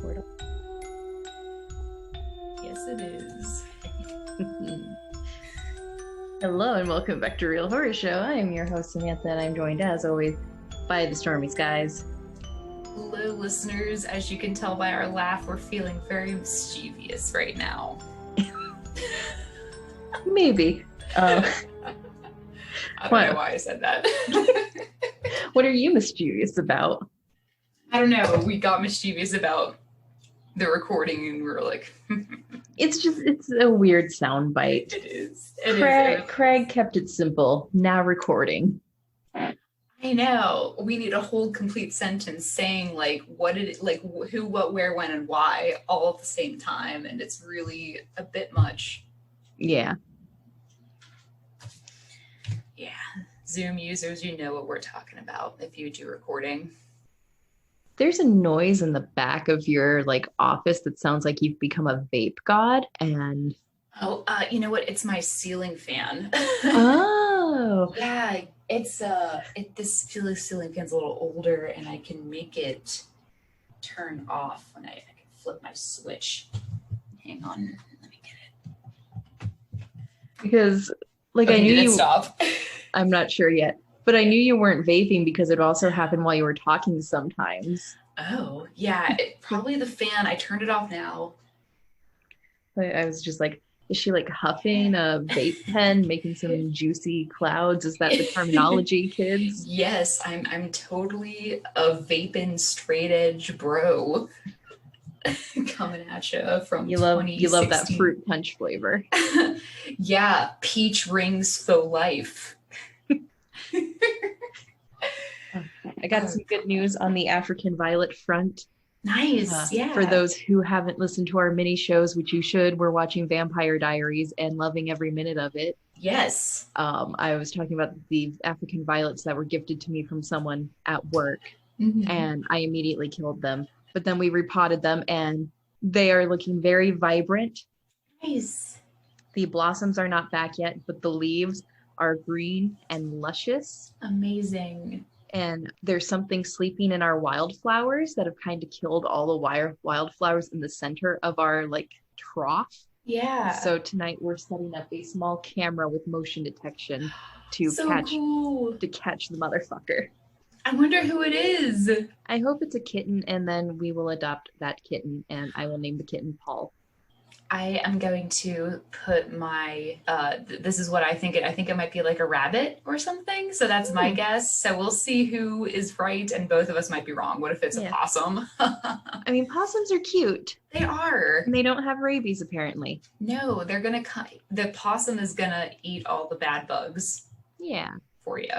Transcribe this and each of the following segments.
record. Yes, it is. Hello and welcome back to Real Horror Show. I am your host Samantha, and I'm joined as always by the Stormy Skies. Hello, listeners. As you can tell by our laugh, we're feeling very mischievous right now. Maybe. I don't know why I said that. What are you mischievous about? I don't know. We got mischievous about the recording, and we were like, It's a weird sound bite. It is. Craig kept it simple. Now recording. I know. We need a whole complete sentence saying like who, what, where, when, and why all at the same time, and it's really a bit much. Yeah. Yeah. Zoom users, you know what we're talking about if you do recording. There's a noise in the back of your office that sounds like you've become a vape god, and you know what? It's my ceiling fan. oh, yeah, it's this ceiling fan's a little older, and I can make it turn off when I can flip my switch. Hang on, let me get it. Because I knew you stop. I'm not sure yet. But I knew you weren't vaping because it also happened while you were talking sometimes. Oh, yeah. Probably the fan. I turned it off now. I was just like, is she huffing a vape pen, making some juicy clouds? Is that the terminology, kids? Yes, I'm totally a vaping straight edge bro. Coming at you from you love that fruit punch flavor. Yeah, peach rings faux life. I got some good news on the African Violet front. Nice, yeah. For those who haven't listened to our mini shows, which you should, we're watching Vampire Diaries and loving every minute of it. Yes. I was talking about the African violets that were gifted to me from someone at work, and I immediately killed them. But then we repotted them, and they are looking very vibrant. Nice. The blossoms are not back yet, but the leaves are green and luscious. Amazing. And there's something sleeping in our wildflowers that have kind of killed all the wildflowers in the center of our trough. Yeah. So tonight we're setting up a small camera with motion detection to catch the motherfucker. I wonder who it is. I hope it's a kitten, and then we will adopt that kitten, and I will name the kitten Paul. I am going to put my, this is what I think it might be like a rabbit or something. So that's my guess. So we'll see who is right, and both of us might be wrong. What if it's a possum? I mean, possums are cute. They are. And they don't have rabies, apparently. No, the possum is gonna eat all the bad bugs. Yeah. For you.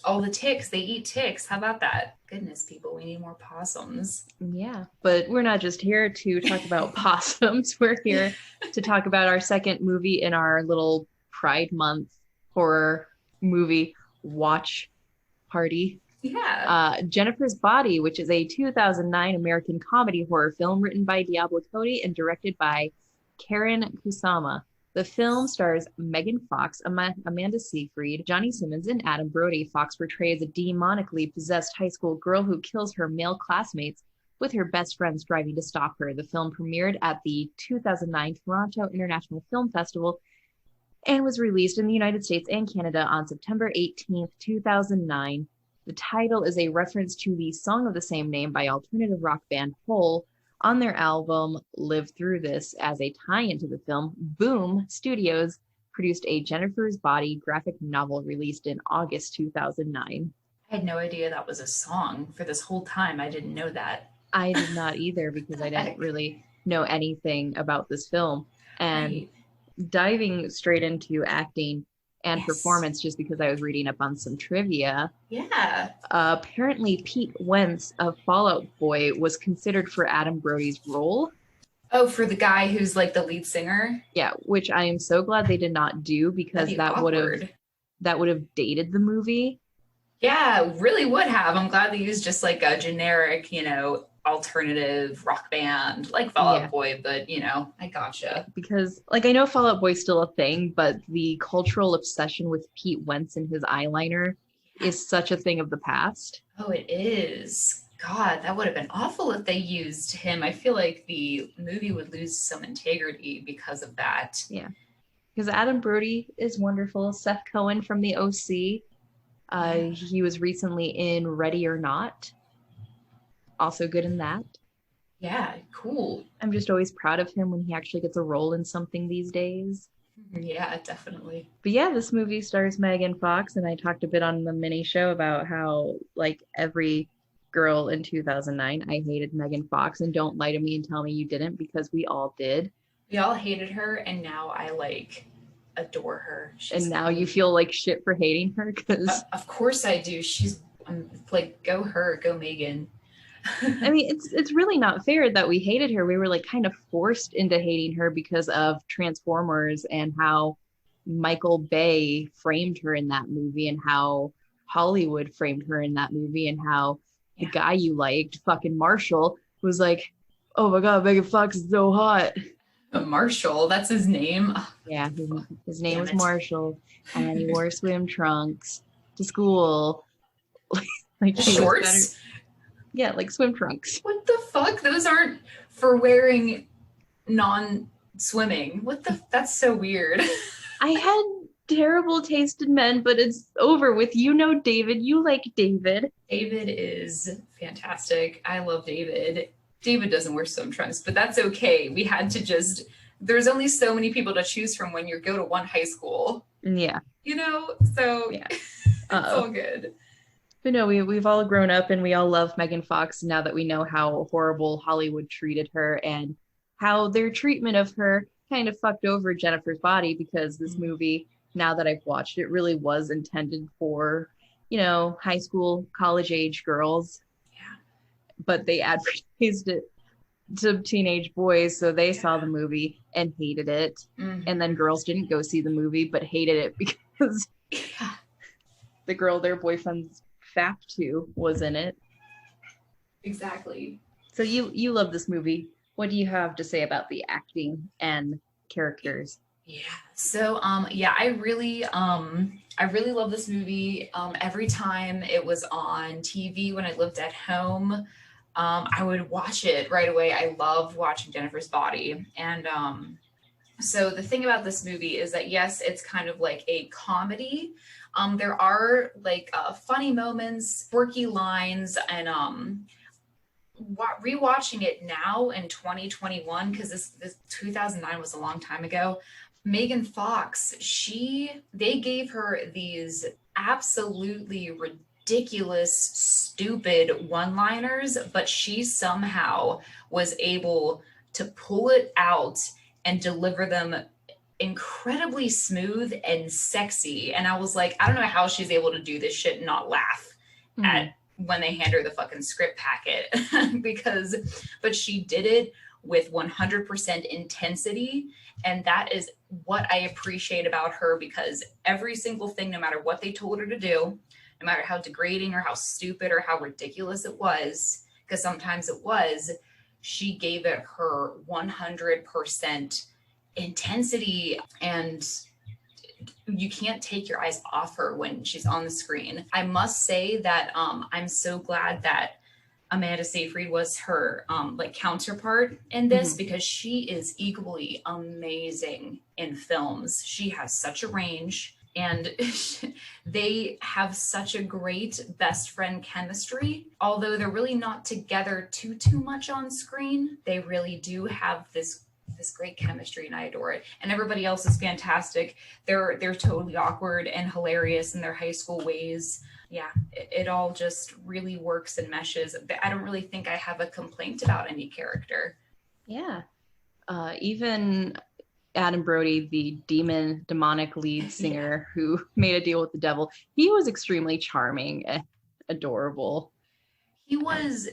All the ticks, they eat ticks. How about that? Goodness, people, we need more possums. Yeah, but we're not just here to talk about possums. We're here to talk about our second movie in our little Pride Month horror movie watch party. Yeah. Jennifer's Body, which is a 2009 American comedy horror film written by Diablo Cody and directed by Karyn Kusama. The film stars Megan Fox, Amanda Seyfried, Johnny Simmons, and Adam Brody. Fox portrays a demonically possessed high school girl who kills her male classmates, with her best friend striving to stop her. The film premiered at the 2009 Toronto International Film Festival and was released in the United States and Canada on September 18th, 2009. The title is a reference to the song of the same name by alternative rock band Hole on their album Live Through This. As a tie-in to the film, Boom Studios produced a Jennifer's Body graphic novel released in August 2009. I had no idea that was a song. For this whole time, I didn't know that. I did not either, because I didn't really know anything about this film. And diving straight into acting and performance, just because I was reading up on some trivia. Yeah. Apparently, Pete Wentz of Fall Out Boy was considered for Adam Brody's role. Oh, for the guy who's the lead singer? Yeah, which I am so glad they did not do, because that would have dated the movie. Yeah, really would have. I'm glad they used just a generic, alternative rock band like Fall Out Boy, but I gotcha. Because I know Fall Out Boy's still a thing, but the cultural obsession with Pete Wentz and his eyeliner is such a thing of the past. Oh, it is. God, that would have been awful if they used him. I feel like the movie would lose some integrity because of that. Yeah, because Adam Brody is wonderful. Seth Cohen from the OC. Yeah. He was recently in Ready or Not. Also good in that. Yeah, cool. I'm just always proud of him when he actually gets a role in something these days. Yeah, definitely. But yeah, this movie stars Megan Fox, and I talked a bit on the mini show about how, like, every girl in 2009, I hated Megan Fox, and don't lie to me and tell me you didn't, because we all did. We all hated her, and now I like adore her. And now you feel like shit for hating her because of course I do. She's like, go her, go Megan. I mean, it's really not fair that we hated her. We were like kind of forced into hating her because of Transformers and how Michael Bay framed her in that movie and how Hollywood framed her in that movie and how the guy you liked, fucking Marshall, was like, oh my God, Megan Fox is so hot. Marshall, that's his name. Yeah, his name was Marshall, and he wore swim trunks to school. Like shorts? Yeah, like swim trunks. What the fuck? Those aren't for wearing non-swimming. That's so weird. I had terrible taste in men, but it's over with. You know David. You like David. David is fantastic. I love David. David doesn't wear swim trunks, but that's okay. We had to just, there's only so many people to choose from when you go to one high school. Yeah. You know? So yeah. It's all good. But no, we've all grown up and we all love Megan Fox now that we know how horrible Hollywood treated her and how their treatment of her kind of fucked over Jennifer's Body, because this movie, now that I've watched it, really was intended for, you know, high school, college age girls. Yeah. But they advertised it to teenage boys, so they saw the movie and hated it. Mm-hmm. And then girls didn't go see the movie but hated it because the girl their boyfriend's fap to was in it. Exactly. So you love this movie. What do you have to say about the acting and characters? Yeah. So I really love this movie. Every time it was on TV when I lived at home, I would watch it right away. I love watching Jennifer's Body. And so the thing about this movie is that, yes, it's kind of like a comedy. There are like funny moments, quirky lines, and rewatching it now in 2021, because this 2009 was a long time ago. Megan Fox, they gave her these absolutely ridiculous, stupid one-liners, but she somehow was able to pull it out and deliver them incredibly smooth and sexy. And I was like, I don't know how she's able to do this shit and not laugh at when they hand her the fucking script packet but she did it with 100% intensity. And that is what I appreciate about her, because every single thing, no matter what they told her to do, no matter how degrading or how stupid or how ridiculous it was, because sometimes it was, she gave it her 100% intensity, and you can't take your eyes off her when she's on the screen. I must say that I'm so glad that Amanda Seyfried was her like counterpart in this, because she is equally amazing in films. She has such a range, and they have such a great best friend chemistry. Although they're really not together too much on screen, they really do have this great chemistry, and I adore it. And everybody else is fantastic. They're totally awkward and hilarious in their high school ways. Yeah, it all just really works and meshes. I don't really think I have a complaint about any character. Yeah. Even Adam Brody, the demonic lead singer who made a deal with the devil, he was extremely charming and adorable. He was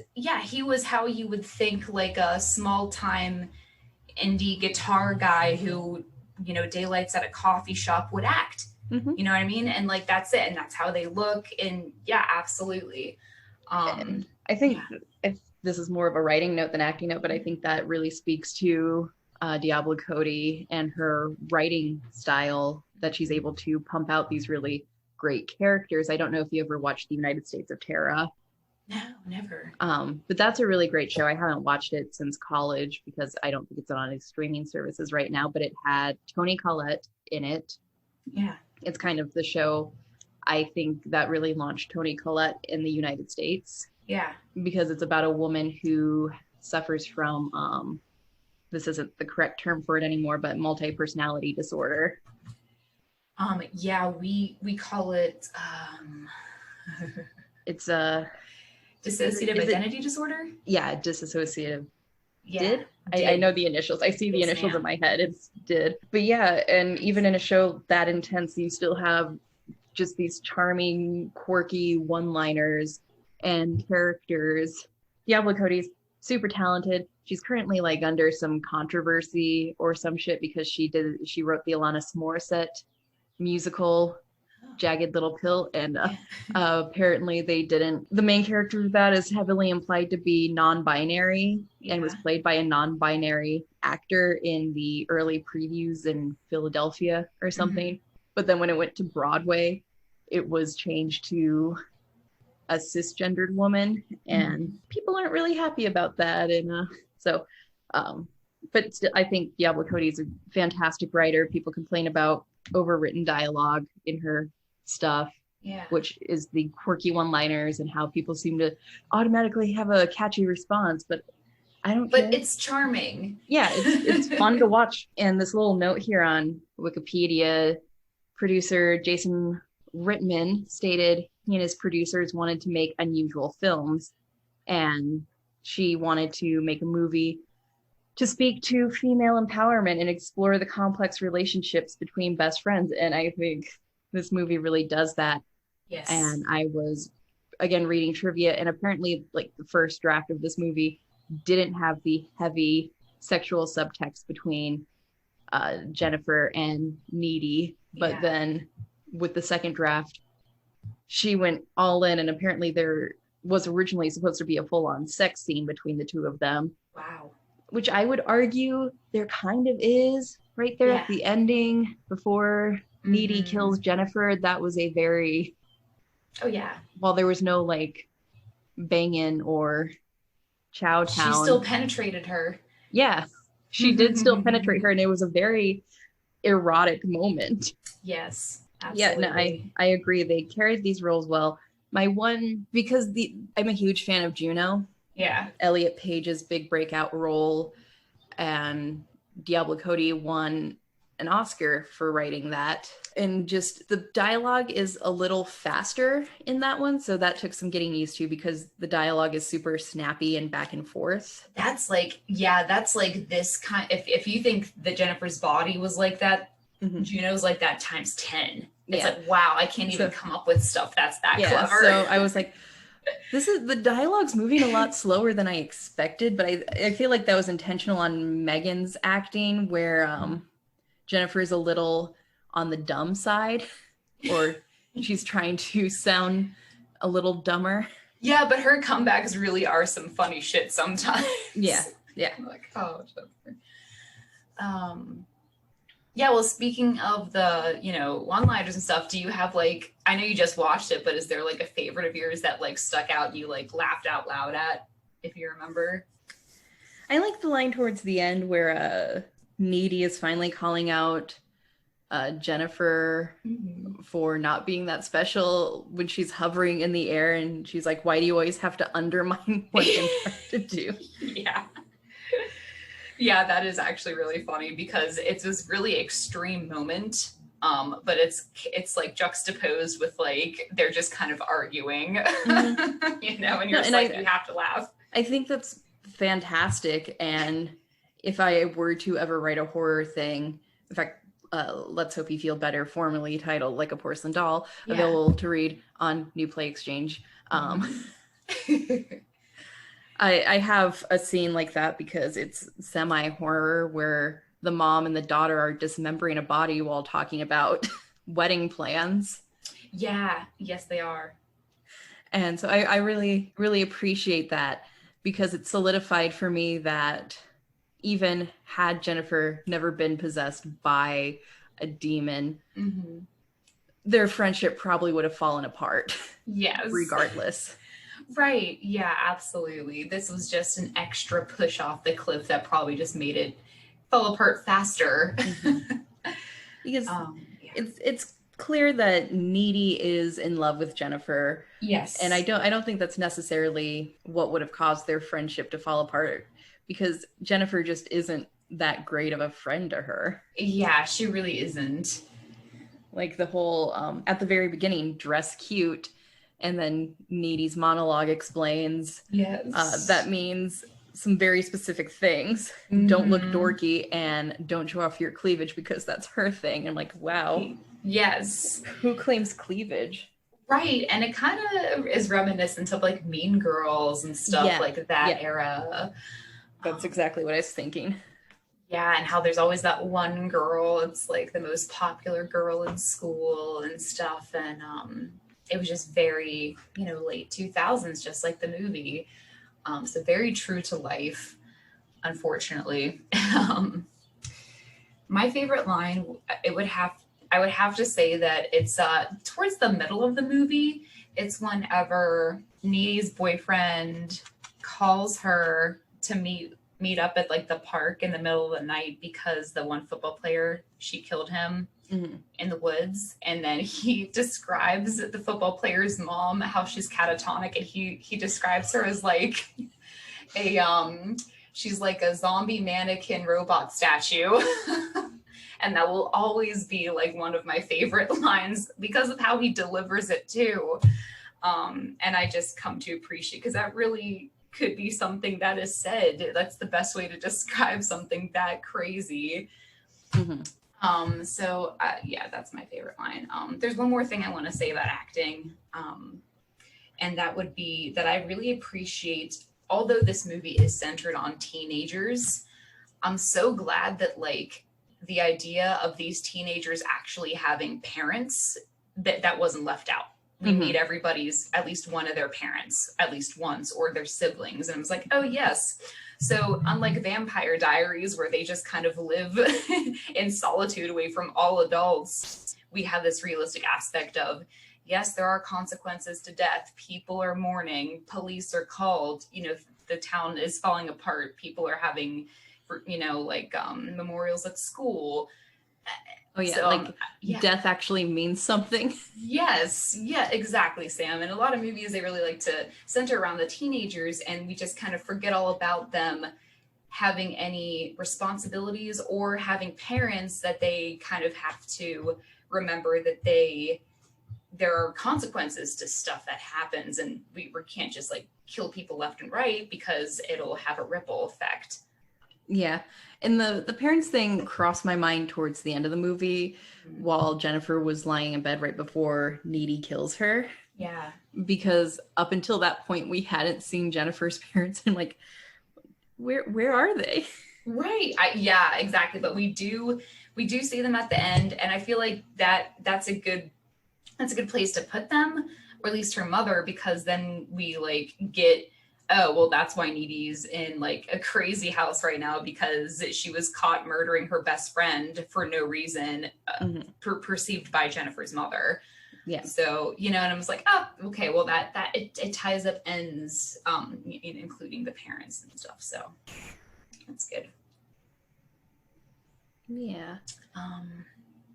how you would think like a small time indie guitar guy who, you know, daylights at a coffee shop would act. You know what I mean? And like, that's it. And that's how they look. And yeah, absolutely. And I think if this is more of a writing note than acting note, but I think that really speaks to Diablo Cody and her writing style, that she's able to pump out these really great characters. I don't know if you ever watched The United States of Terra. No, never. But that's a really great show. I haven't watched it since college because I don't think it's on any streaming services right now, but it had Toni Collette in it. Yeah. It's kind of the show I think that really launched Toni Collette in the United States. Yeah. Because it's about a woman who suffers from this isn't the correct term for it anymore, but multi-personality disorder. Yeah, we call it It's a dissociative identity disorder. Yeah, disassociative. Yeah, I know the initials. I see the initials in my head. It's did. But yeah, and even in a show that intense, you still have just these charming, quirky one-liners and characters. Diablo Cody's super talented. She's currently like under some controversy or some shit because she wrote the Alanis Morissette musical Jagged Little Pill, and apparently they didn't. The main character of that is heavily implied to be non-binary and was played by a non-binary actor in the early previews in Philadelphia or something. But then when it went to Broadway, it was changed to a cisgendered woman, and people aren't really happy about that. And but still, I think Diablo Cody is a fantastic writer. People complain about overwritten dialogue in her stuff, which is the quirky one-liners and how people seem to automatically have a catchy response, but I don't care. It's charming. Yeah, it's fun to watch. And this little note here on Wikipedia, producer Jason Rittman stated he and his producers wanted to make unusual films, and she wanted to make a movie to speak to female empowerment and explore the complex relationships between best friends. And I think this movie really does that. Yes. And I was, again, reading trivia, and apparently like the first draft of this movie didn't have the heavy sexual subtext between Jennifer and Needy. But then with the second draft, she went all in, and apparently there was originally supposed to be a full-on sex scene between the two of them. Wow. Which I would argue there kind of is right there at the ending before Needy kills Jennifer. That was a very... Oh, yeah. While there was no, like, banging or chow town. She still penetrated her. Yeah. She did still penetrate her, and it was a very erotic moment. Yes, absolutely. Yeah, no, I agree. They carried these roles well. My one... Because I'm a huge fan of Juno. Yeah. Elliot Page's big breakout role, and Diablo Cody won an Oscar for writing that. And just the dialogue is a little faster in that one, so that took some getting used to because the dialogue is super snappy and back and forth. That's like this kind. If you think that Jennifer's body was like that, Juno's like that times 10. It's like, wow, I can't even come up with stuff that's that clever. So I was like, the dialogue's moving a lot slower than I expected, but I feel like that was intentional on Megan's acting, where Jennifer's a little on the dumb side, or she's trying to sound a little dumber. Yeah, but her comebacks really are some funny shit sometimes. Yeah. I'm like, oh, Jennifer. Yeah, well, speaking of the, one-liners and stuff, do you have like, I know you just watched it, but is there like a favorite of yours that like stuck out, you like laughed out loud at, if you remember? I like the line towards the end where Needy is finally calling out Jennifer for not being that special when she's hovering in the air, and she's like, why do you always have to undermine what I'm trying to do? Yeah. Yeah, that is actually really funny because it's this really extreme moment, but it's like juxtaposed with like they're just kind of arguing, and you're just like, you have to laugh. I think that's fantastic, and if I were to ever write a horror thing, in fact, Let's Hope You Feel Better, formerly titled Like a Porcelain Doll, available to read on New Play Exchange. I have a scene like that because it's semi-horror where the mom and the daughter are dismembering a body while talking about wedding plans. Yeah, yes, they are. And so I really, really appreciate that because it solidified for me that even had Jennifer never been possessed by a demon, their friendship probably would have fallen apart. Yes. Regardless. Right. Yeah, absolutely. This was just an extra push off the cliff that probably just made it fall apart faster. Because Yeah. it's clear that Needy is in love with Jennifer, and Yes. I don't think that's necessarily what would have caused their friendship to fall apart, because Jennifer just isn't that great of a friend to her. Yeah, she really isn't. Like the whole at the very beginning, dress cute, and then Needy's monologue explains Yes. that means some very specific things. Don't look dorky and don't show off your cleavage, because that's her thing. I'm like, wow. Yes. Who claims cleavage? Right. And it kind of is reminiscent of like Mean Girls and stuff like that era. That's exactly what I was thinking. Yeah, and how there's always that one girl, it's like the most popular girl in school and stuff. And it was just very, late 2000s, just like the movie. So very true to life, unfortunately. My favorite line, I would have to say that it's towards the middle of the movie. It's whenever Needy's boyfriend calls her to meet up at like the park in the middle of the night because the one football player, she killed him in the woods. And then he describes the football player's mom, how she's catatonic, and he describes her as like she's like a zombie mannequin robot statue. And that will always be like one of my favorite lines because of how he delivers it too. And I just come to appreciate, because that really could be something that is said. That's the best way to describe something that crazy. So yeah, that's my favorite line. There's one more thing I want to say about acting. And that would be that I really appreciate, although this movie is centered on teenagers, I'm so glad that like the idea of these teenagers actually having parents, that wasn't left out. We meet everybody's, at least one of their parents, at least once, or their siblings. And it was like, oh yes. So unlike Vampire Diaries, where they just kind of live in solitude away from all adults, we have this realistic aspect of, yes, there are consequences to death. People are mourning. Police are called. The town is falling apart. People are having, memorials at school. Oh yeah, so, death actually means something. Yes, yeah, exactly, Sam. In a lot of movies, they really like to center around the teenagers, and we just kind of forget all about them having any responsibilities or having parents that they kind of have to remember that there are consequences to stuff that happens, and we can't just like kill people left and right, because it'll have a ripple effect. Yeah. And the parents thing crossed my mind towards the end of the movie, while Jennifer was lying in bed right before Needy kills her. Yeah. Because up until that point, we hadn't seen Jennifer's parents, and like, where are they? Right. Yeah, exactly. But we do see them at the end, and I feel like that's a good place to put them, or at least her mother, because then we like get, oh, well, that's why Needy's in like a crazy house right now, because she was caught murdering her best friend for no reason, perceived by Jennifer's mother. Yeah. So, and I was like, oh, okay, well, it ties up ends, including the parents and stuff. So that's good. Yeah.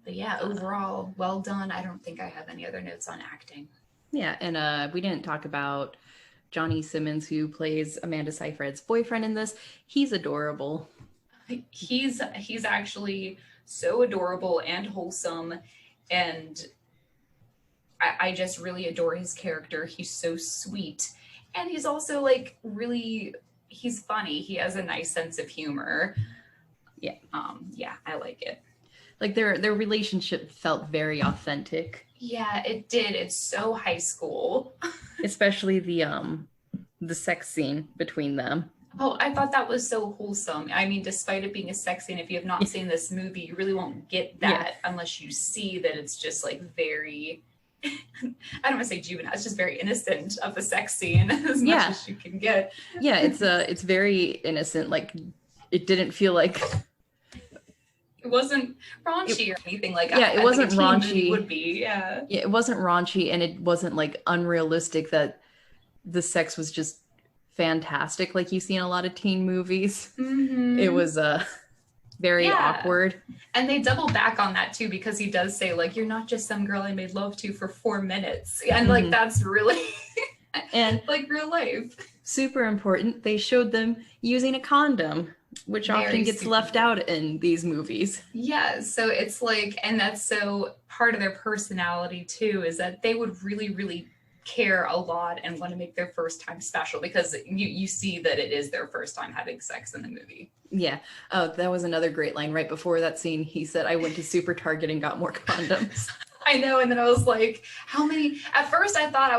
But yeah, overall, well done. I don't think I have any other notes on acting. Yeah, and we didn't talk about Johnny Simmons, who plays Amanda Seyfried's boyfriend in this. He's adorable. He's actually so adorable and wholesome, and I just really adore his character. He's so sweet, and he's also like he's funny. He has a nice sense of humor. Yeah. Yeah, I like it. Like their relationship felt very authentic. Yeah, it did. It's so high school. Especially the sex scene between them. Oh, I thought that was so wholesome. I mean, despite it being a sex scene, if you have not seen this movie, you really won't get that unless you see that it's just like very, I don't want to say juvenile, it's just very innocent of a sex scene as much as you can get. Yeah, it's very innocent. Like, it didn't feel like... It wasn't raunchy or anything like that. Yeah, it wasn't raunchy. Would be, yeah. Yeah, it wasn't raunchy, and it wasn't like unrealistic that the sex was just fantastic, like you see in a lot of teen movies. Mm-hmm. It was very awkward. And they double back on that too, because he does say, like, you're not just some girl I made love to for 4 minutes. And like, that's really and like real life. Super important, they showed them using a condom, which often gets left out in these movies. Yeah, so it's like, and that's so part of their personality too, is that they would really, really care a lot and want to make their first time special, because you see that it is their first time having sex in the movie. Yeah. Oh, that was another great line. Right before that scene, he said, I went to Super Target and got more condoms. I know, and then I was like, how many? At first I thought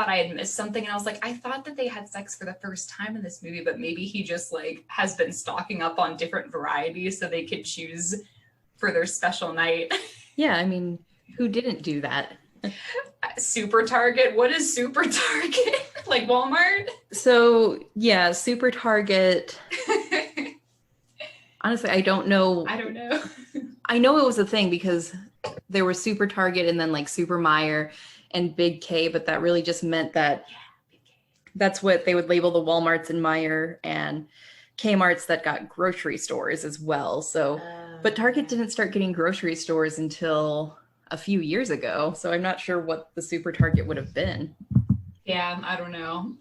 I had missed something, and I was like, I thought that they had sex for the first time in this movie, but maybe he just like has been stocking up on different varieties so they could choose for their special night. Yeah, I mean, who didn't do that? Super Target? What is Super Target? Like Walmart? So yeah, Super Target. Honestly, I don't know. I know it was a thing because there was Super Target and then like Super Meyer and Big K, but that really just meant that that's what they would label the Walmarts and Meyer and Kmarts that got grocery stores as well. So, but Target didn't start getting grocery stores until a few years ago. So I'm not sure what the Super Target would have been. Yeah, I don't know.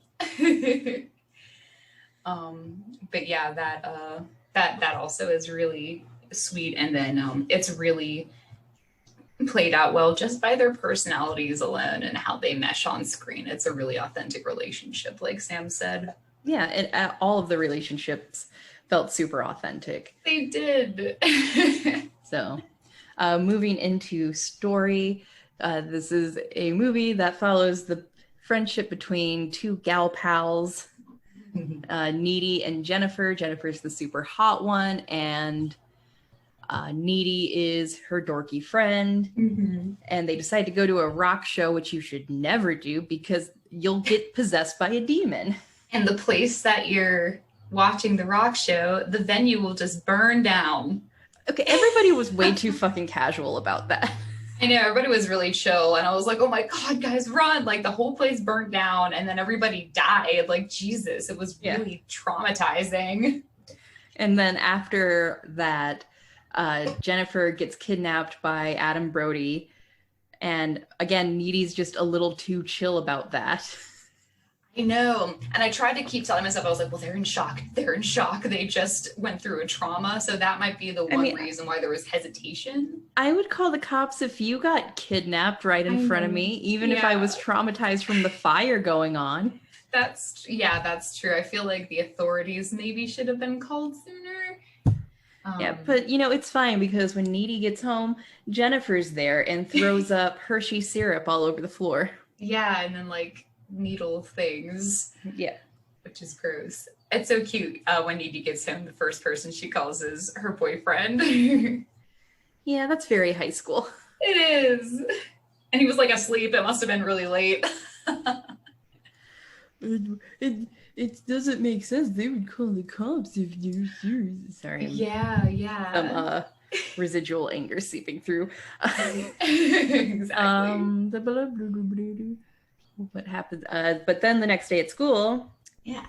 But yeah, that also is really sweet. And then it's really played out well just by their personalities alone and how they mesh on screen. It's a really authentic relationship, like Sam said. Yeah, and all of the relationships felt super authentic. They did. So, moving into story, this is a movie that follows the friendship between two gal pals, Needy and Jennifer. Jennifer's the super hot one, and Needy is her dorky friend. Mm-hmm. And they decide to go to a rock show, which you should never do because you'll get possessed by a demon. And the place that you're watching the rock show, the venue will just burn down. Okay, everybody was way too fucking casual about that. I know, everybody was really chill, and I was like, oh my god, guys, run. Like, the whole place burnt down, and then everybody died. Like, Jesus, it was really traumatizing. And then after that, Jennifer gets kidnapped by Adam Brody, and again, Needy's just a little too chill about that. I know. And I tried to keep telling myself, I was like, well, they're in shock. They're in shock. They just went through a trauma. So that might be the one reason why there was hesitation. I would call the cops if you got kidnapped right in front of me, even if I was traumatized from the fire going on. That's true. I feel like the authorities maybe should have been called sooner. Yeah, but you know, it's fine because when Needy gets home, Jennifer's there and throws up Hershey syrup all over the floor. Yeah, and then like needle things. Yeah. Which is gross. It's so cute when Needy gets home, the first person she calls is her boyfriend. Yeah, that's very high school. It is. And he was like asleep. It must have been really late. It doesn't make sense. They would call the cops if you're serious. Sorry. Yeah. Some residual anger seeping through. Exactly. What happens? But then the next day at school,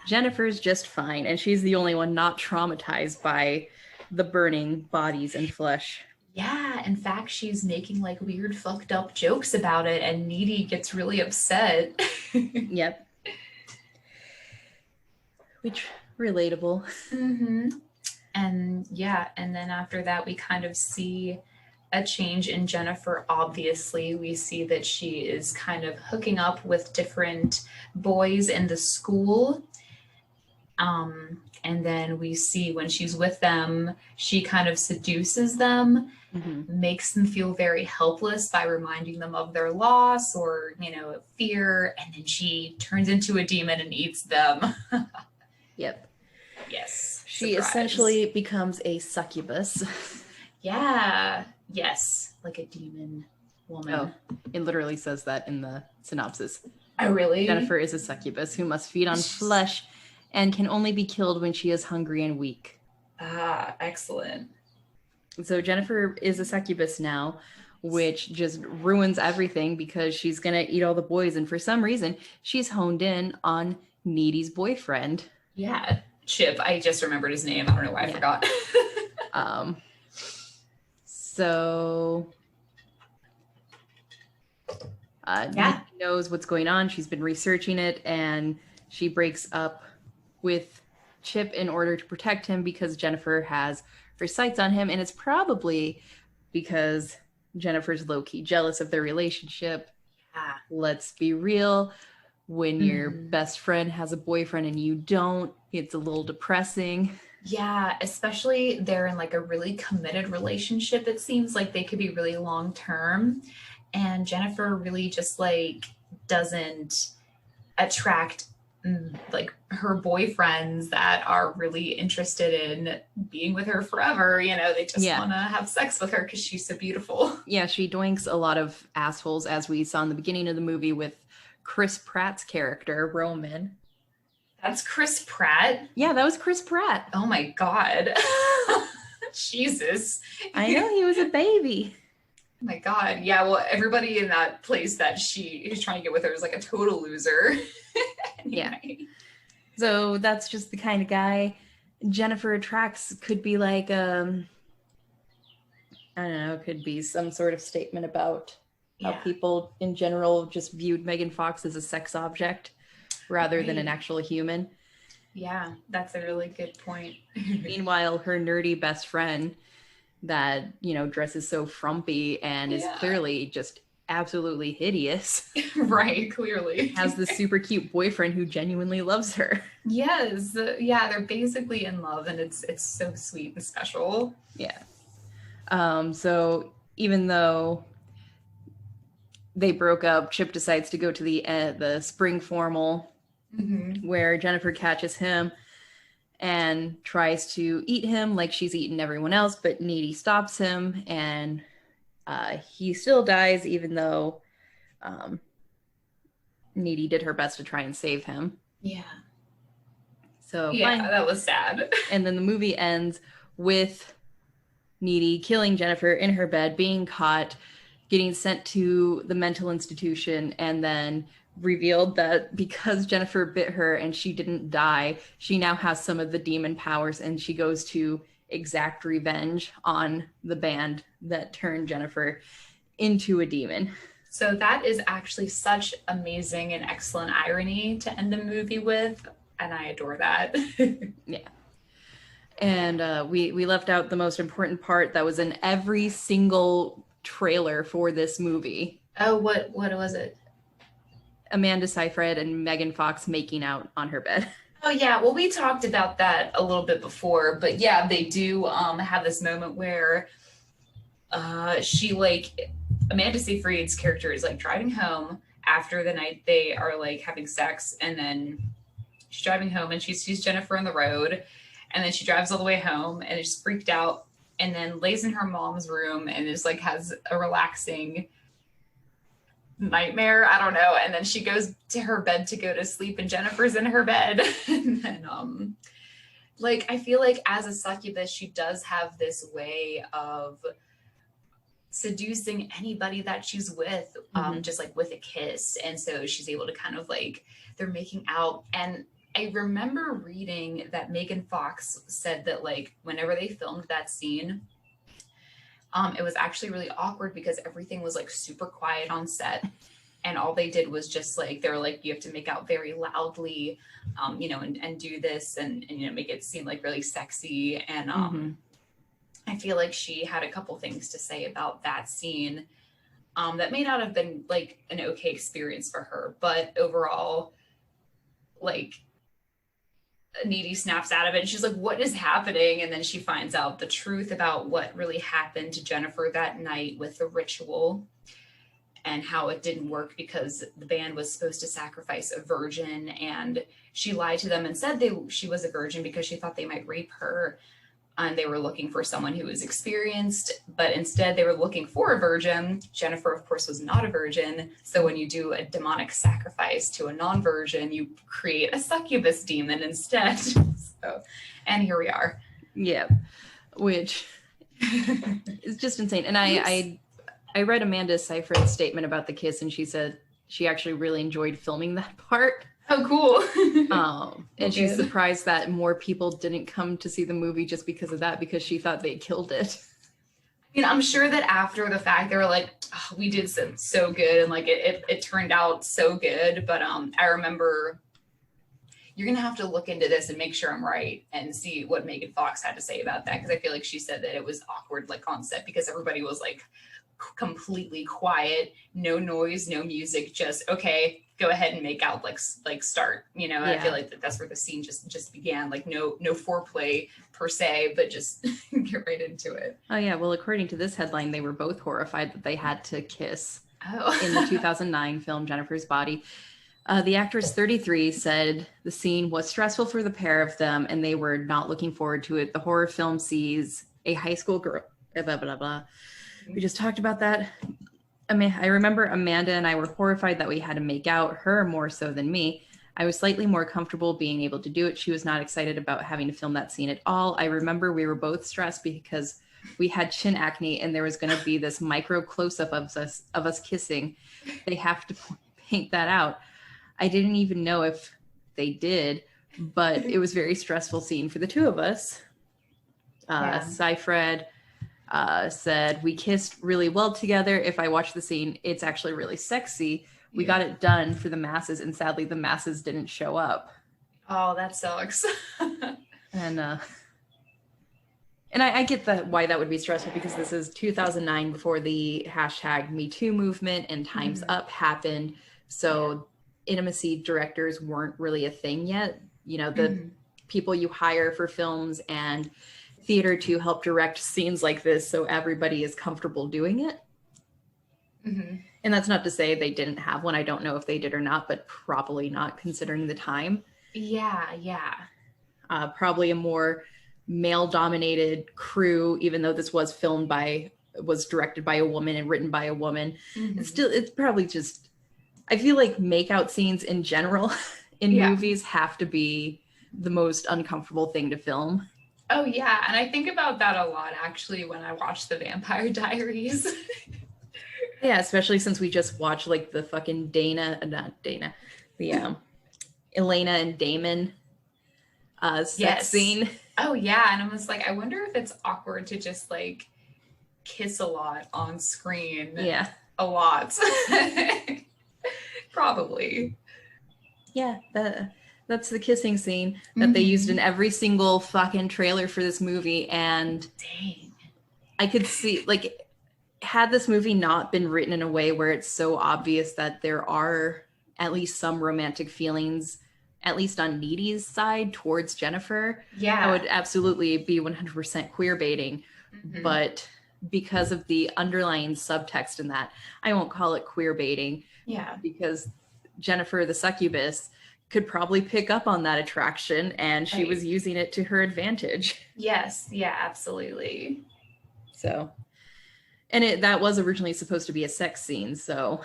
Jennifer's just fine, and she's the only one not traumatized by the burning bodies and flesh. Yeah, in fact, she's making like weird fucked up jokes about it, and Needy gets really upset. Yep. Which, relatable. Mm-hmm. And then after that, we kind of see a change in Jennifer. Obviously, we see that she is kind of hooking up with different boys in the school. And then we see when she's with them, she kind of seduces them, makes them feel very helpless by reminding them of their loss or, fear. And then she turns into a demon and eats them. Yep. Yes. She essentially becomes a succubus. Yeah. Yes. Like a demon woman. Oh, it literally says that in the synopsis. Oh, really? Jennifer is a succubus who must feed on flesh and can only be killed when she is hungry and weak. Ah, excellent. So Jennifer is a succubus now, which just ruins everything because she's going to eat all the boys. And for some reason, she's honed in on Needy's boyfriend. Yeah. Chip. I just remembered his name. I don't know why I forgot. So Needy knows what's going on. She's been researching it, and she breaks up with Chip in order to protect him because Jennifer has her sights on him. And it's probably because Jennifer's low-key jealous of their relationship. Let's be real. When your best friend has a boyfriend and you don't, it's a little depressing. Yeah, especially they're in like a really committed relationship. It seems like they could be really long term. And Jennifer really just like doesn't attract like her boyfriends that are really interested in being with her forever. You know, they just want to have sex with her because she's so beautiful. Yeah, she doinks a lot of assholes, as we saw in the beginning of the movie with Chris Pratt's character, Roman. That's Chris Pratt? Yeah, that was Chris Pratt. Oh my God. Jesus. I know, he was a baby. Oh my God. Yeah, well, everybody in that place that she's trying to get with her is like a total loser. Anyway. Yeah. So that's just the kind of guy Jennifer attracts. Could be like, I don't know, could be some sort of statement about how people in general just viewed Megan Fox as a sex object rather than an actual human. Yeah, that's a really good point. Meanwhile, her nerdy best friend that, you know, dresses so frumpy and is clearly just absolutely hideous. Right, clearly. Has this super cute boyfriend who genuinely loves her. Yes. Yeah, they're basically in love, and it's so sweet and special. Yeah. So even though they broke up, Chip decides to go to the spring formal where Jennifer catches him and tries to eat him like she's eaten everyone else, but Needy stops him, and he still dies even though Needy did her best to try and save him. Yeah. So yeah, that was sad. And then the movie ends with Needy killing Jennifer in her bed, being caught, getting sent to the mental institution, and then revealed that because Jennifer bit her and she didn't die, she now has some of the demon powers, and she goes to exact revenge on the band that turned Jennifer into a demon. So that is actually such amazing and excellent irony to end the movie with, and I adore that. Yeah. And we left out the most important part that was in every single trailer for this movie. Oh, what was it? Amanda Seyfried and Megan Fox making out on her bed. Oh yeah, well, we talked about that a little bit before, but yeah, they do have this moment where she like Amanda Seyfried's character is like driving home after the night they are like having sex, and then she's driving home and she sees Jennifer on the road, and then she drives all the way home and is freaked out, and then lays in her mom's room and is like has a relaxing nightmare, I don't know, and then she goes to her bed to go to sleep and Jennifer's in her bed. And then like I feel like as a succubus she does have this way of seducing anybody that she's with, just like with a kiss, and so she's able to kind of like they're making out. And I remember reading that Megan Fox said that like whenever they filmed that scene, it was actually really awkward because everything was like super quiet on set, and all they did was just like they were like, you have to make out very loudly, you know, and do this and you know make it seem like really sexy. And I feel like she had a couple things to say about that scene that may not have been like an okay experience for her, but overall, like Needy snaps out of it and she's like, what is happening? And then she finds out the truth about what really happened to Jennifer that night with the ritual and how it didn't work because the band was supposed to sacrifice a virgin, and she lied to them and said she was a virgin because she thought they might rape her, and they were looking for someone who was experienced, but instead they were looking for a virgin. Jennifer, of course, was not a virgin. So when you do a demonic sacrifice to a non-virgin, you create a succubus demon instead. So, and here we are. Yeah, which is just insane. And I I read Amanda Seyfried's statement about the kiss, and she said she actually really enjoyed filming that part. Oh, cool. And she's surprised that more people didn't come to see the movie just because of that, because she thought they killed it. I mean, I'm sure that after the fact, they were like, oh, we did so good, and like it turned out so good. But I remember, you're gonna have to look into this and make sure I'm right and see what Megan Fox had to say about that, because I feel like she said that it was awkward, like on set, because everybody was like completely quiet, no noise, no music, just okay, go ahead and make out, like start, you know. Yeah. I feel like that's where the scene just began, like no foreplay per se, but just get right into it. Oh yeah, well, according to this headline, they were both horrified that they had to kiss Oh. in the 2009 film Jennifer's Body. The actress, 33, said the scene was stressful for the pair of them and they were not looking forward to it. The horror film sees a high school girl, blah, blah, blah. We just talked about that. I mean, I remember Amanda and I were horrified that we had to make out, her more so than me. I was slightly more comfortable being able to do it. She was not excited about having to film that scene at all. I remember we were both stressed because we had chin acne and there was going to be this micro close-up of us kissing. They have to paint that out. I didn't even know if they did, but it was a very stressful scene for the two of us. Seyfried said, we kissed really well together. If I watch the scene, it's actually really sexy. We got it done for the masses, and sadly the masses didn't show up. Oh, that sucks. And I get that why that would be stressful, because this is 2009, before the hashtag Me Too movement and Time's Up happened. So intimacy directors weren't really a thing yet. You know, the people you hire for films and theater to help direct scenes like this so everybody is comfortable doing it. And that's not to say they didn't have one. I don't know if they did or not, but probably not, considering the time. Yeah. Probably a more male-dominated crew, even though this was directed by a woman and written by a woman. It's probably just, I feel like makeout scenes in general in movies have to be the most uncomfortable thing to film. Oh yeah, and I think about that a lot actually when I watch The Vampire Diaries. Yeah, especially since we just watched like the fucking Elena and Damon sex scene. Oh yeah, and I was like, I wonder if it's awkward to just like kiss a lot on screen. Yeah. A lot. Probably. Yeah, that's the kissing scene that they used in every single fucking trailer for this movie. And dang, I could see, like, had this movie not been written in a way where it's so obvious that there are at least some romantic feelings, at least on Needy's side, towards Jennifer, I would absolutely be 100% queer baiting. But because of the underlying subtext in that, I won't call it queer baiting. Yeah. Because Jennifer, the succubus, could probably pick up on that attraction, and she was using it to her advantage. Yes. Yeah, absolutely. So, and that was originally supposed to be a sex scene, so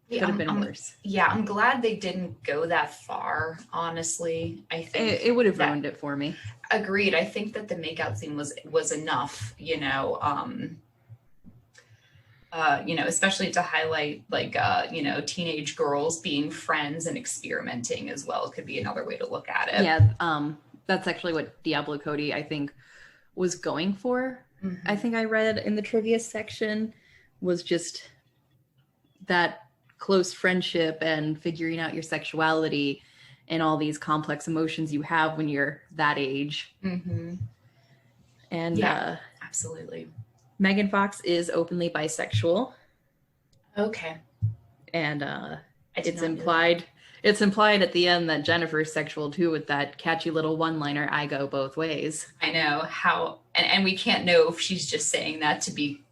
it could have been worse. Yeah, I'm glad they didn't go that far, honestly. I think it would have ruined it for me. Agreed. I think that the makeout scene was enough, especially to highlight like teenage girls being friends and experimenting as well. Could be another way to look at it. Yeah, that's actually what Diablo Cody, I think, was going for. I think I read in the trivia section, was just that close friendship and figuring out your sexuality and all these complex emotions you have when you're that age. And absolutely. Megan Fox is openly bisexual. Okay. And it's implied at the end that Jennifer's sexual too, with that catchy little one-liner, "I go both ways." I know how, and we can't know if she's just saying that to be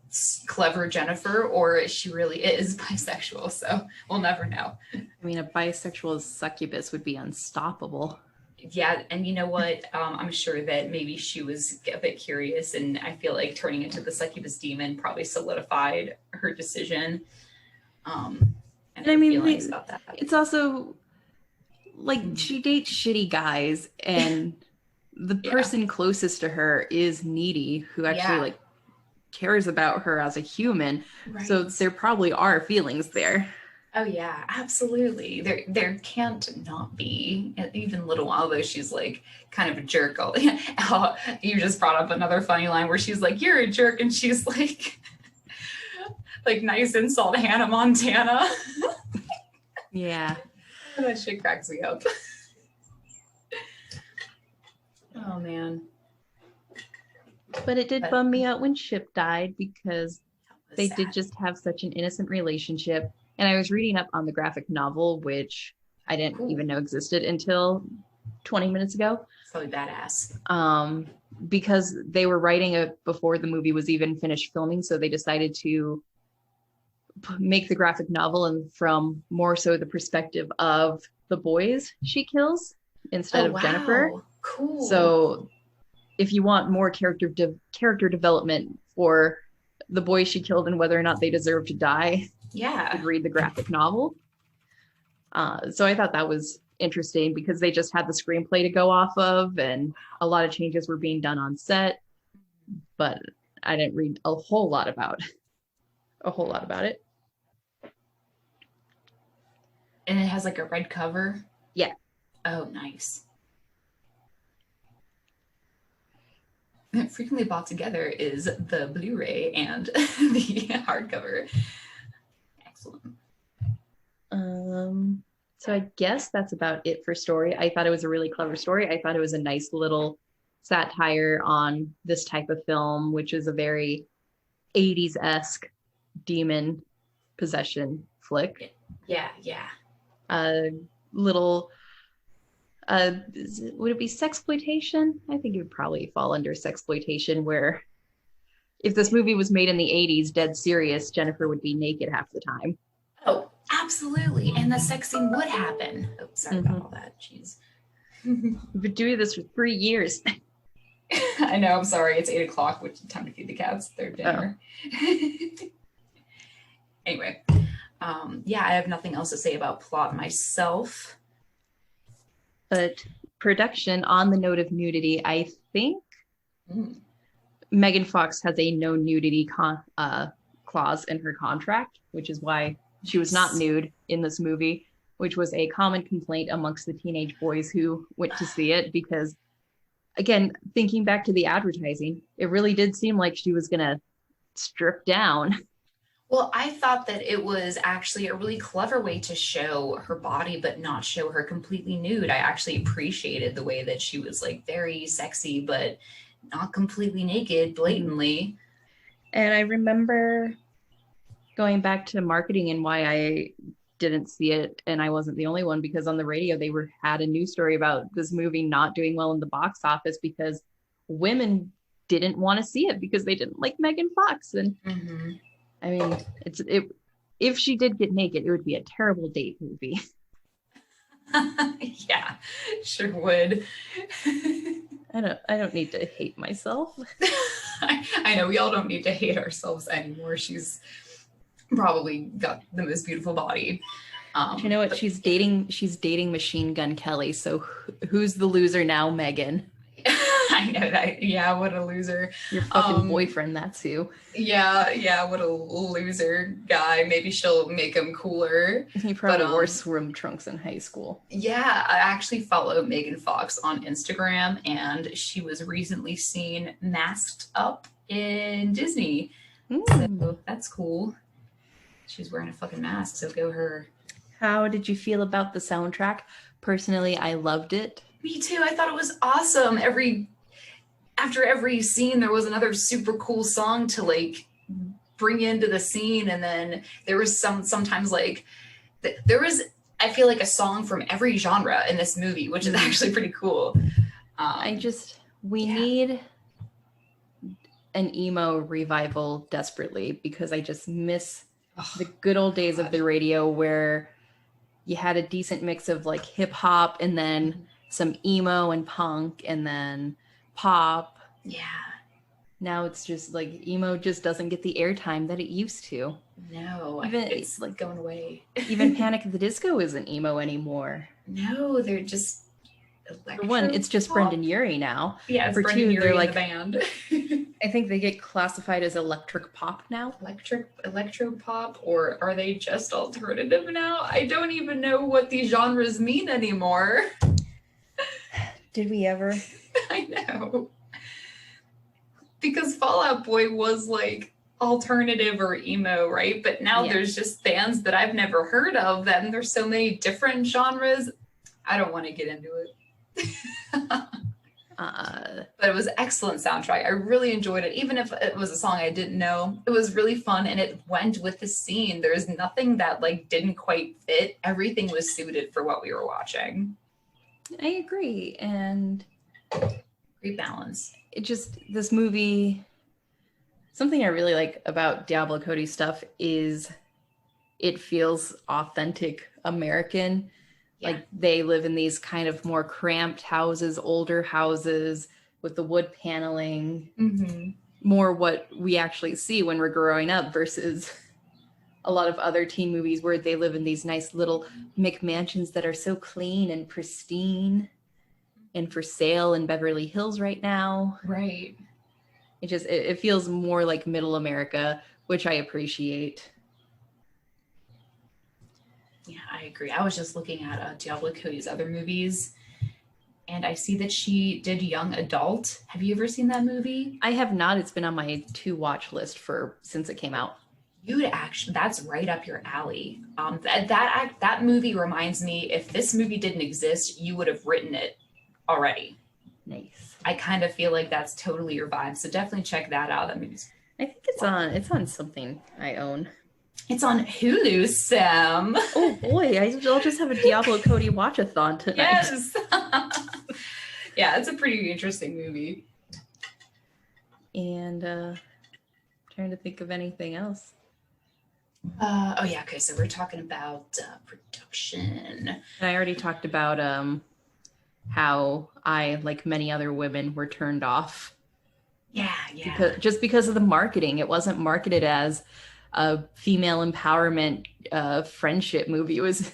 clever Jennifer or she really is bisexual, so we'll never know. I mean, a bisexual succubus would be unstoppable. Yeah, and you know what? I'm sure that maybe she was a bit curious, and I feel like turning into the succubus demon probably solidified her decision. And I mean, feelings about that. It's also like she dates shitty guys, and the person closest to her is Needy, who actually like cares about her as a human. Right. So there probably are feelings there. Oh yeah, absolutely. There can't not be, even little, although she's like kind of a jerk. Oh, you just brought up another funny line where she's like, "You're a jerk," and she's like, like nice insult Hannah Montana. Yeah. That shit cracks me up. Oh man. But it did bum me out when Chip died because they Sad. did just have such an innocent relationship. And I was reading up on the graphic novel, which I didn't even know existed until 20 minutes ago. Probably badass. Because they were writing it before the movie was even finished filming. So they decided to make the graphic novel and from more so the perspective of the boys she kills instead of Jennifer. Cool. So if you want more character development for the boys she killed and whether or not they deserve to die, yeah, you could read the graphic novel. So I thought that was interesting because they just had the screenplay to go off of and a lot of changes were being done on set, but I didn't read a whole lot about it. And it has like a red cover? Yeah. Oh, nice. Frequently bought together is the Blu-ray and the hardcover. Excellent. So I guess that's about it for story. I thought it was a really clever story. I thought it was a nice little satire on this type of film, which is a very 80s-esque demon possession flick. Yeah. Little would it be sexploitation? I think it would probably fall under sexploitation, where if this movie was made in the 80s, dead serious, Jennifer would be naked half the time. Oh, absolutely. And the sex scene would happen. Oh, sorry about all that. Jeez. We've been doing this for 3 years. I know, I'm sorry. It's 8 o'clock, which is time to feed the cats their dinner. Anyway, yeah, I have nothing else to say about plot myself. But production, on the note of nudity, I think Megan Fox has a no nudity clause in her contract, which is why she was not nude in this movie, which was a common complaint amongst the teenage boys who went to see it. Because, again, thinking back to the advertising, it really did seem like she was going to strip down. Well, I thought that it was actually a really clever way to show her body, but not show her completely nude. I actually appreciated the way that she was like very sexy, but not completely naked, blatantly. And I remember going back to marketing and why I didn't see it, and I wasn't the only one, because on the radio they had a news story about this movie not doing well in the box office because women didn't want to see it because they didn't like Megan Fox. And I mean, if she did get naked, it would be a terrible date movie. Yeah, sure would. I don't need to hate myself. I know we all don't need to hate ourselves anymore. She's probably got the most beautiful body. But you know what? She's dating Machine Gun Kelly. So who's the loser now, Megan? I know that. Yeah, what a loser. Your fucking boyfriend, that's who. Yeah, what a loser guy. Maybe she'll make him cooler. He probably wore swim trunks in high school. Yeah, I actually follow Megan Fox on Instagram, and she was recently seen masked up in Disney. So that's cool. She's wearing a fucking mask, so go her. How did you feel about the soundtrack? Personally, I loved it. Me too. I thought it was awesome. After every scene, there was another super cool song to like bring into the scene, and then there was sometimes like there was, I feel like, a song from every genre in this movie, which is actually pretty cool. We need an emo revival desperately, because I just miss the good old days of the radio where you had a decent mix of like hip hop and then some emo and punk and then pop. Yeah. Now it's just like emo just doesn't get the airtime that it used to. No, it's like going away. Even Panic at the Disco isn't emo anymore. No, they're just electro. For one, it's just pop? Brendan Urie now. Yeah, it's For Brendan two, Urie they're in like, the band. I think they get classified as electric pop now. Electro pop, or are they just alternative now? I don't even know what these genres mean anymore. Did we ever? I know. Because Fall Out Boy was like alternative or emo, right? But now there's just bands that I've never heard of, and there's so many different genres. I don't want to get into it. But it was an excellent soundtrack. I really enjoyed it. Even if it was a song I didn't know, it was really fun, and it went with the scene. There's nothing that like didn't quite fit. Everything was suited for what we were watching. I agree. And great balance. It just, this movie, something I really like about Diablo Cody stuff is it feels authentic American. Yeah. Like they live in these kind of more cramped houses, older houses with the wood paneling, more what we actually see when we're growing up versus a lot of other teen movies where they live in these nice little McMansions that are so clean and pristine and for sale in Beverly Hills right now. Right. It feels more like middle America, which I appreciate. Yeah, I agree. I was just looking at Diablo Cody's other movies, and I see that she did Young Adult. Have you ever seen that movie? I have not. It's been on my to-watch list since it came out. That's right up your alley. That movie reminds me, if this movie didn't exist, you would have written it already. Nice. I kind of feel like that's totally your vibe. So definitely check that out. That movie's I think it's on something I own. It's on Hulu, Sam. Oh boy, I'll just have a Diablo Cody watch-a-thon tonight. Yes. Yeah, it's a pretty interesting movie. And trying to think of anything else. Okay, so we're talking about production. And I already talked about how I, like many other women, were turned off. Yeah. Because of the marketing. It wasn't marketed as a female empowerment friendship movie. It was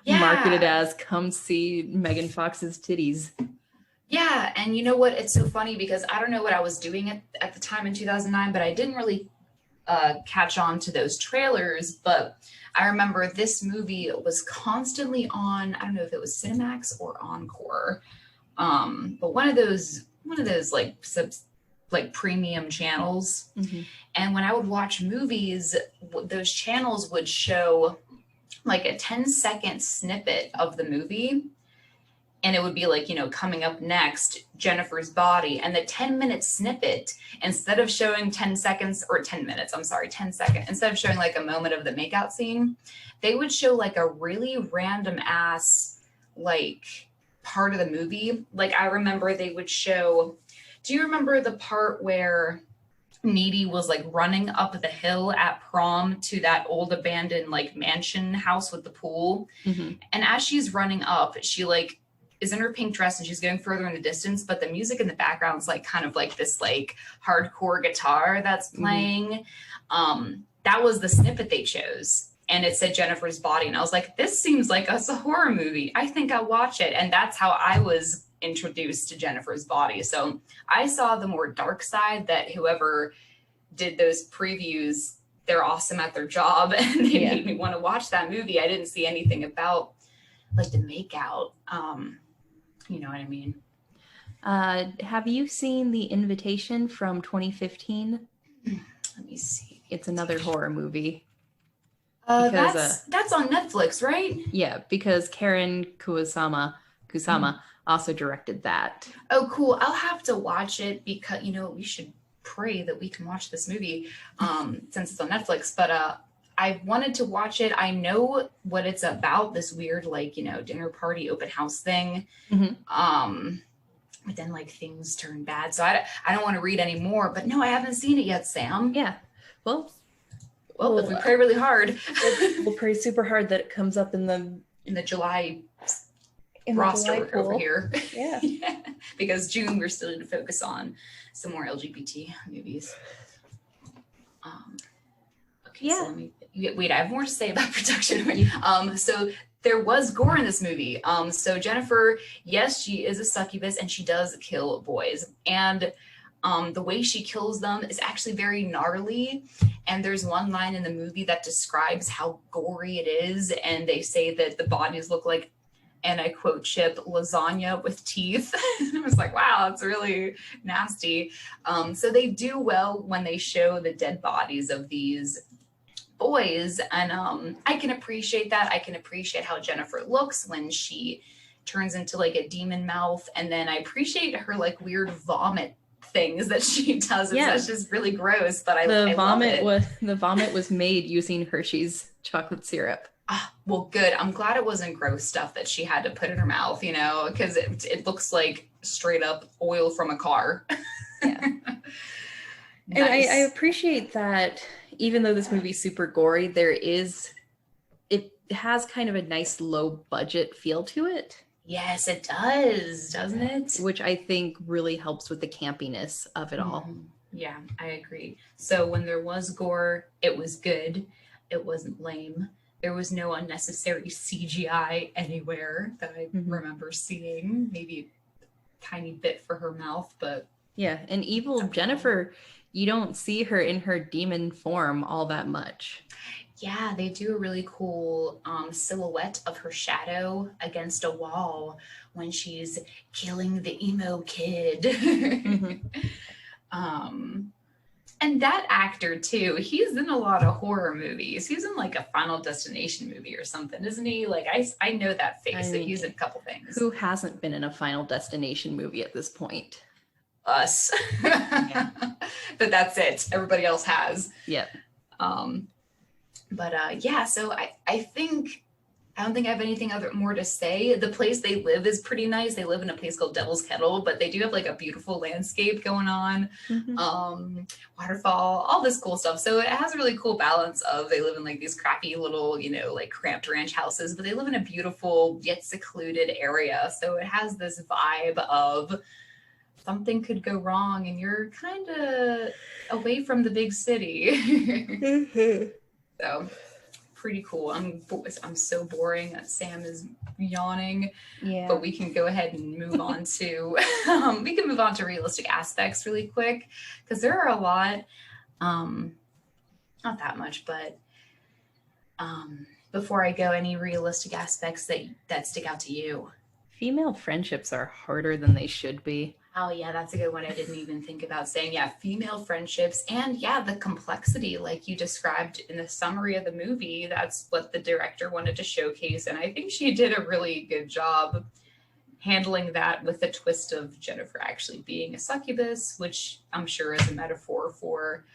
marketed as, come see Megan Fox's titties. Yeah, and you know what? It's so funny because I don't know what I was doing at the time in 2009, but I didn't really catch on to those trailers. But I remember this movie was constantly on, I don't know if it was Cinemax or Encore, but one of those like premium channels. And when I would watch movies, those channels would show like a 10-second snippet of the movie, and it would be like, coming up next, Jennifer's body. And the 10-minute snippet, instead of showing 10 seconds, instead of showing like a moment of the makeout scene, they would show like a really random ass like part of the movie. Like I remember they would show, do you remember the part where Needy was like running up the hill at prom to that old abandoned like mansion house with the pool? And as she's running up, she like is in her pink dress and she's going further in the distance, but the music in the background is like kind of like this like hardcore guitar that's playing. That was the snippet they chose, and it said Jennifer's body, and I was like, this seems like a horror movie. I think I'll watch it. And that's how I was introduced to Jennifer's body. So I saw the more dark side, that whoever did those previews, they're awesome at their job, and they made me want to watch that movie. I didn't see anything about like the makeout. You know what I mean? Have you seen The Invitation from 2015? Let me see. It's another horror movie. That's on Netflix, right? Yeah, because Karyn Kusama also directed that. Oh, cool. I'll have to watch it because, we should pray that we can watch this movie since it's on Netflix. But I wanted to watch it. I know what it's about, this weird, like, dinner party open house thing. But then, like, things turn bad. So I don't want to read any more. But no, I haven't seen it yet, Sam. Yeah. Well, if we pray really hard. we'll pray super hard that it comes up in the July roster over here. Yeah. Because June, we're still going to focus on some more LGBT movies. Okay, so let me wait. I have more to say about production. So there was gore in this movie. So Jennifer, yes, she is a succubus and she does kill boys. And the way she kills them is actually very gnarly. And there's one line in the movie that describes how gory it is. And they say that the bodies look like, and I quote Chip, lasagna with teeth. I was like, wow, that's really nasty. So they do well when they show the dead bodies of these boys. And I can appreciate that. I can appreciate how Jennifer looks when she turns into like a demon mouth. And then I appreciate her like weird vomit things that she does. It's just really gross, but I love it. The vomit was made using Hershey's chocolate syrup. Well, good. I'm glad it wasn't gross stuff that she had to put in her mouth, you know, because it looks like straight up oil from a car. Yeah. Nice. And I appreciate that even though this movie's super gory, it has kind of a nice low budget feel to it. Yes, it does, doesn't it? Which I think really helps with the campiness of it all. Yeah, I agree. So when there was gore, it was good. It wasn't lame. There was no unnecessary CGI anywhere that I remember seeing. Maybe a tiny bit for her mouth, but... Yeah, and evil Jennifer, you don't see her in her demon form all that much. Yeah, they do a really cool silhouette of her shadow against a wall when she's killing the emo kid. And that actor too, he's in a lot of horror movies. He's in like a Final Destination movie or something, isn't he? Like I know that face. So he's in a couple things. Who hasn't been in a Final Destination movie at this point? Us. Yeah. But that's it. Everybody else has. Yep. But yeah, so I don't think I have anything more to say. The place they live is pretty nice. They live in a place called Devil's Kettle, but they do have like a beautiful landscape going on, waterfall, all this cool stuff. So it has a really cool balance of they live in like these crappy little, you know, like cramped ranch houses, but they live in a beautiful yet secluded area. So it has this vibe of something could go wrong and you're kind of away from the big city. So pretty cool. I'm so boring that Sam is yawning. Yeah. But we can go ahead and move on to realistic aspects really quick because there are a lot, not that much, but before I go, any realistic aspects that stick out to you? Female friendships are harder than they should be. Oh yeah, that's a good one. I didn't even think about saying, yeah, female friendships and yeah, the complexity like you described in the summary of the movie, that's what the director wanted to showcase. And I think she did a really good job handling that with the twist of Jennifer actually being a succubus, which I'm sure is a metaphor for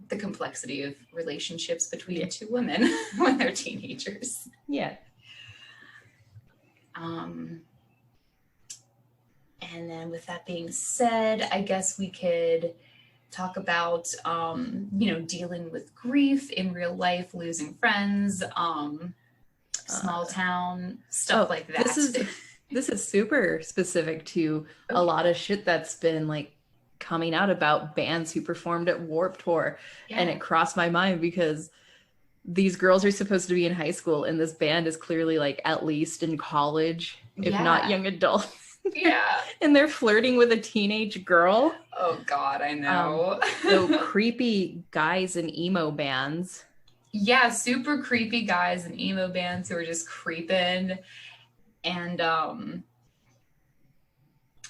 the complexity of relationships between two women when they're teenagers. Yeah. And then with that being said, I guess we could talk about, dealing with grief in real life, losing friends, small town, stuff like that. This is super specific to a lot of shit that's been like coming out about bands who performed at Warped Tour. Yeah. And it crossed my mind because these girls are supposed to be in high school and this band is clearly like at least in college, if not young adults. Yeah. And they're flirting with a teenage girl. Oh God, I know. So creepy guys in emo bands. Yeah, super creepy guys in emo bands who are just creeping. And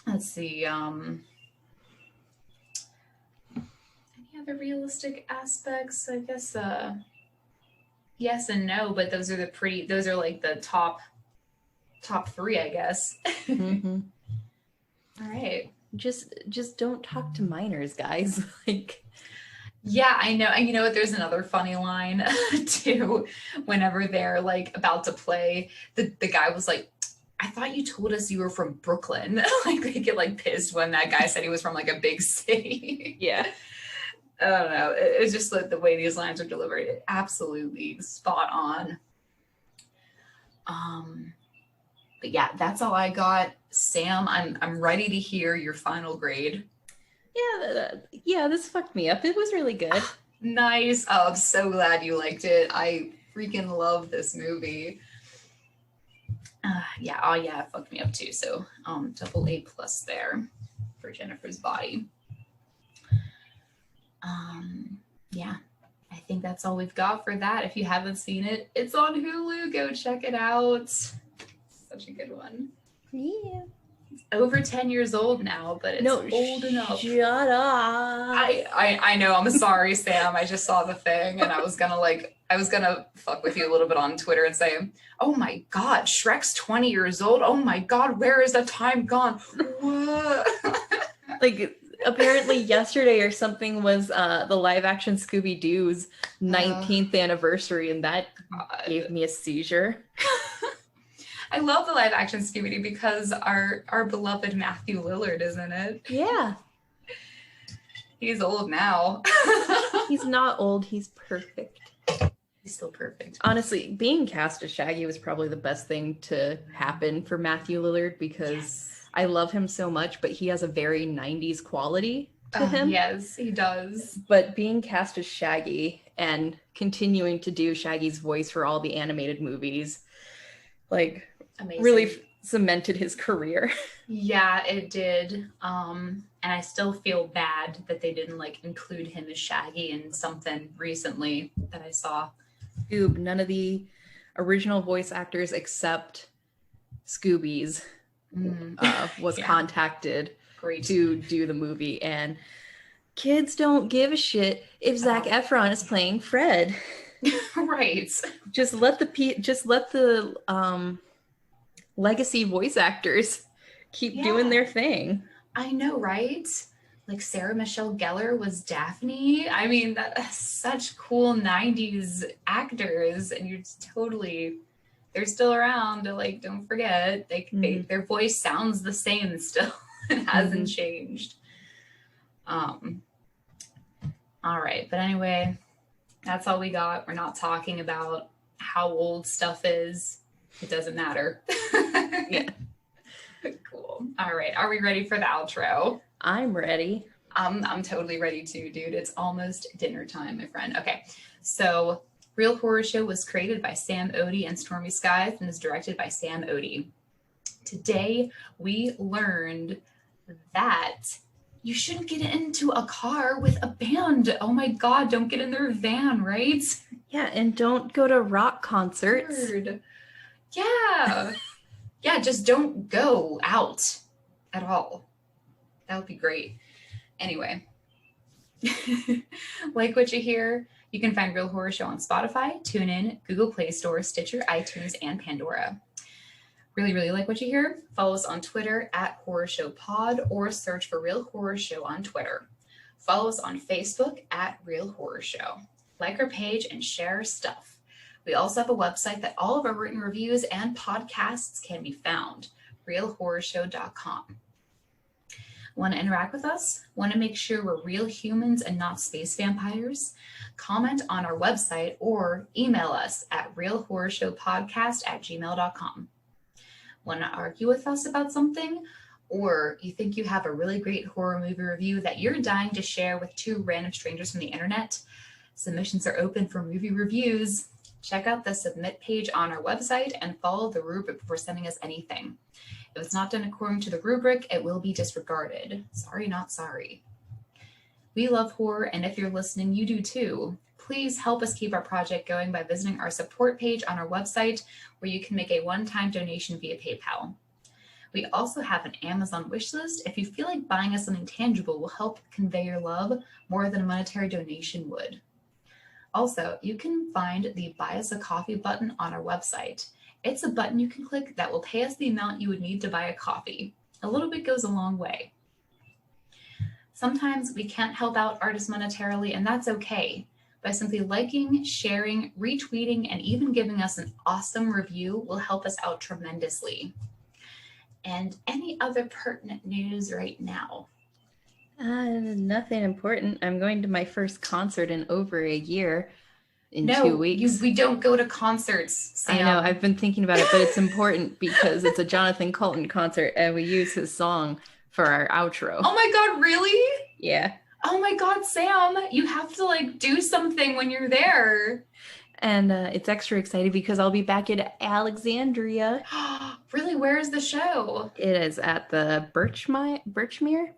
let's see, any other realistic aspects? I guess yes and no, but those are like the top three, I guess. Mm-hmm. All right. Just don't talk to minors, guys. Like, yeah, I know. And you know what? There's another funny line too. Whenever they're like about to play, the guy was like, "I thought you told us you were from Brooklyn." Like they get like pissed when that guy said he was from like a big city. Yeah. I don't know. It's just like the way these lines are delivered. Absolutely spot on. But yeah, that's all I got. Sam, I'm ready to hear your final grade. Yeah, this fucked me up. It was really good. Nice. Oh, I'm so glad you liked it. I freaking love this movie. Yeah, oh yeah, it fucked me up too. So double A+ there for Jennifer's Body. Yeah, I think that's all we've got for that. If you haven't seen it, it's on Hulu. Go check it out. Such a good one. Yeah. It's over 10 years old now, but it's old enough. Shut up. I know. I'm sorry, Sam. I just saw the thing and I was gonna fuck with you a little bit on Twitter and say, oh my God, Shrek's 20 years old. Oh my God, where is the time gone? What? Like, apparently yesterday or something was the live action Scooby-Doo's 19th anniversary, and that gave me a seizure. I love the live action Scooby-Doo because our beloved Matthew Lillard is in it. Yeah. He's old now. He's not old, he's perfect. He's still perfect. Honestly, being cast as Shaggy was probably the best thing to happen for Matthew Lillard because I love him so much, but he has a very 90s quality to him. Yes, he does. But being cast as Shaggy and continuing to do Shaggy's voice for all the animated movies, like, amazing. Really cemented his career. Yeah, it did. And I still feel bad that they didn't like include him as Shaggy in something recently that I saw. Scoob, none of the original voice actors except Scooby's was contacted to do the movie, and kids don't give a shit if Zac Efron is playing Fred. Right. Just let the legacy voice actors keep doing their thing. I know, right? Like Sarah Michelle Gellar was Daphne. I mean, that's such cool 90s actors, and you're totally, they're still around. Like, don't forget, their voice sounds the same still. It hasn't changed. All right, but anyway, that's all we got. We're not talking about how old stuff is. It doesn't matter. Yeah. Cool. All right. Are we ready for the outro? I'm ready. I'm totally ready too, dude. It's almost dinner time, my friend. Okay. So Real Horror Show was created by Sam Odie and Stormy Skies and is directed by Sam Odie. Today, we learned that you shouldn't get into a car with a band. Oh my God, don't get in their van, right? Yeah, and don't go to rock concerts. Weird. Yeah. Yeah, just don't go out at all. That would be great. Anyway, like what you hear, you can find Real Horror Show on Spotify, TuneIn, Google Play Store, Stitcher, iTunes, and Pandora. Really, really like what you hear? Follow us on Twitter at Horror Show Pod or search for Real Horror Show on Twitter. Follow us on Facebook at Real Horror Show. Like our page and share our stuff. We also have a website that all of our written reviews and podcasts can be found, realhorrorshow.com. Want to interact with us? Want to make sure we're real humans and not space vampires? Comment on our website or email us at realhorrorshowpodcast@gmail.com. Want to argue with us about something? Or you think you have a really great horror movie review that you're dying to share with two random strangers from the internet? Submissions are open for movie reviews. Check out the submit page on our website and follow the rubric before sending us anything. If it's not done according to the rubric, it will be disregarded. Sorry, not sorry. We love horror, and if you're listening, you do too. Please help us keep our project going by visiting our support page on our website, where you can make a one-time donation via PayPal. We also have an Amazon wishlist if you feel like buying us something tangible will help convey your love more than a monetary donation would. Also, you can find the Buy Us a Coffee button on our website. It's a button you can click that will pay us the amount you would need to buy a coffee. A little bit goes a long way. Sometimes we can't help out artists monetarily, and that's okay. By simply liking, sharing, retweeting, and even giving us an awesome review will help us out tremendously. And any other pertinent news right now? Nothing important. I'm going to my first concert in over a year in 2 weeks. We don't go to concerts, Sam. I know. I've been thinking about it, but it's important because it's a Jonathan Colton concert and we use his song for our outro. Oh my God, really? Yeah. Oh my God, Sam, you have to like do something when you're there. And it's extra exciting because I'll be back in Alexandria. Really, where is the show? It is at the Birchmere.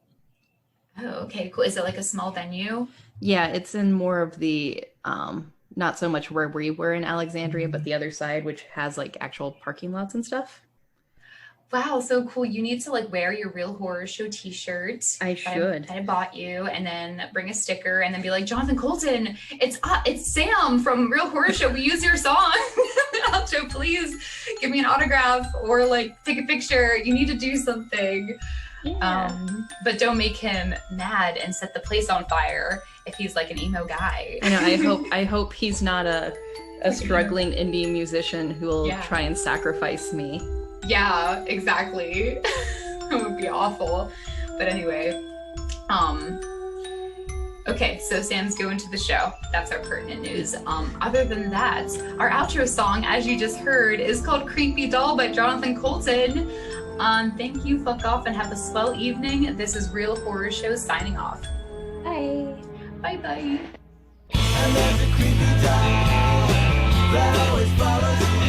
Oh, okay, cool. Is it like a small venue? Yeah, it's in more of the not so much where we were in Alexandria, but the other side, which has like actual parking lots and stuff. Wow, so cool. You need to like wear your Real Horror Show t-shirt. I should. That I bought you, and then bring a sticker and then be like, Jonathan Colton, it's Sam from Real Horror Show. We use your song. So please give me an autograph or like take a picture. You need to do something. Yeah. But don't make him mad and set the place on fire if he's like an emo guy. I know, I hope he's not a struggling indie musician who will try and sacrifice me. Yeah, exactly. It would be awful. But anyway, okay, so Sam's going to the show. That's our pertinent news. Other than that, our outro song, as you just heard, is called Creepy Doll by Jonathan Colton. Thank you, fuck off, and have a swell evening. This is Real Horror Show signing off. Bye. Bye-bye. And there's a creepy doll that always follows you.